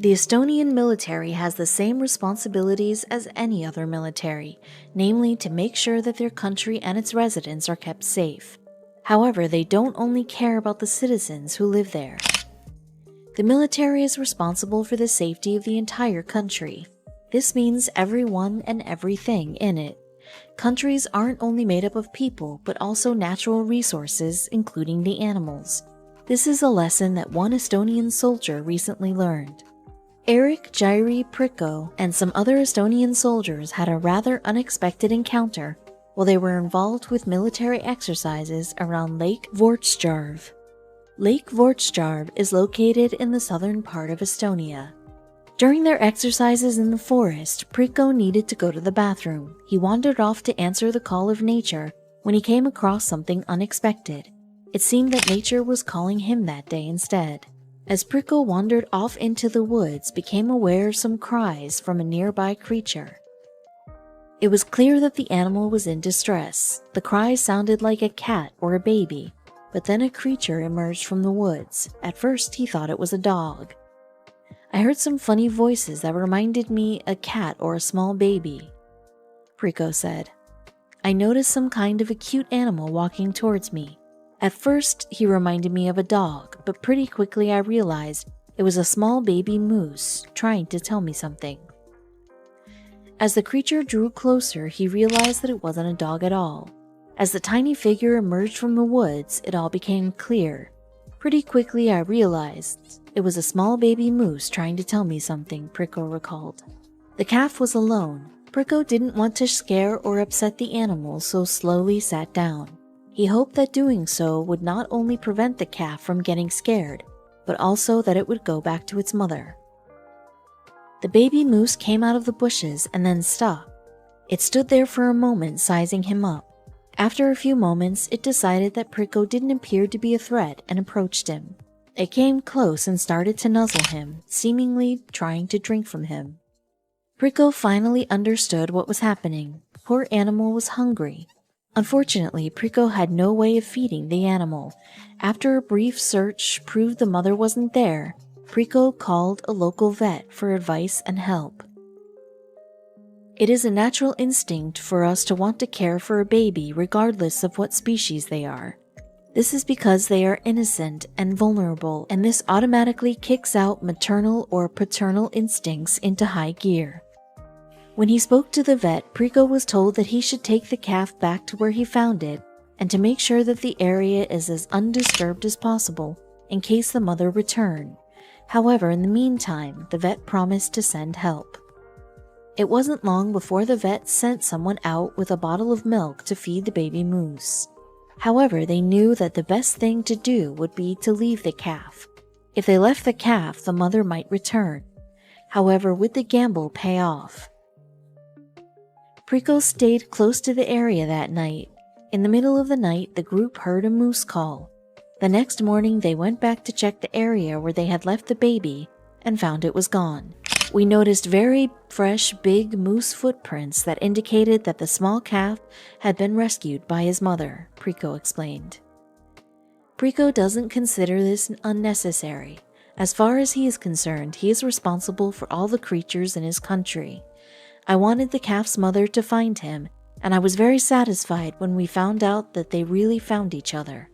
The Estonian military has the same responsibilities as any other military, namely to make sure that their country and its residents are kept safe. However, they don't only care about the citizens who live there. The military is responsible for the safety of the entire country. This means everyone and everything in it. Countries aren't only made up of people, but also natural resources, including the animals. This is a lesson that one Estonian soldier recently learned. Jerry Pricko and some other Estonian soldiers had a rather unexpected encounter while they were involved with military exercises around Lake Vortarv. Lake Vortarv is located in the southern part of Estonia. During their exercises in the forest, Pricko needed to go to the bathroom. He wandered off to answer the call of nature when he came across something unexpected. It seemed that nature was calling him that day instead. As Pricko wandered off into the woods, became aware of some cries from a nearby creature. It was clear that the animal was in distress. The cries sounded like a cat or a baby, but then a creature emerged from the woods. At first, he thought it was a dog. I heard some funny voices that reminded me a cat or a small baby, Pricko said. I noticed some kind of a cute animal walking towards me. At first, he reminded me of a dog, but pretty quickly I realized it was a small baby moose trying to tell me something. As the creature drew closer, he realized that it wasn't a dog at all. As the tiny figure emerged from the woods, it all became clear. Pretty quickly I realized it was a small baby moose trying to tell me something, Pricko recalled. The calf was alone. Pricko didn't want to scare or upset the animal, so slowly sat down. He hoped that doing so would not only prevent the calf from getting scared, but also that it would go back to its mother. The baby moose came out of the bushes and then stopped. It stood there for a moment, sizing him up. After a few moments, it decided that Pricko didn't appear to be a threat and approached him. It came close and started to nuzzle him, seemingly trying to drink from him. Pricko finally understood what was happening. Poor animal was hungry. Unfortunately, Pricko had no way of feeding the animal. After a brief search proved the mother wasn't there, Pricko called a local vet for advice and help. It is a natural instinct for us to want to care for a baby regardless of what species they are. This is because they are innocent and vulnerable, and this automatically kicks out maternal or paternal instincts into high gear. When he spoke to the vet, Pricko was told that he should take the calf back to where he found it and to make sure that the area is as undisturbed as possible in case the mother returned. However, in the meantime, the vet promised to send help. It wasn't long before the vet sent someone out with a bottle of milk to feed the baby moose. However, they knew that the best thing to do would be to leave the calf. If they left the calf, the mother might return. However, would the gamble pay off? Pricko stayed close to the area that night. In the middle of the night, the group heard a moose call. The next morning, they went back to check the area where they had left the baby and found it was gone. We noticed very fresh, big moose footprints that indicated that the small calf had been rescued by his mother, Pricko explained. Pricko doesn't consider this unnecessary. As far as he is concerned, he is responsible for all the creatures in his country. I wanted the calf's mother to find him, and I was very satisfied when we found out that they really found each other.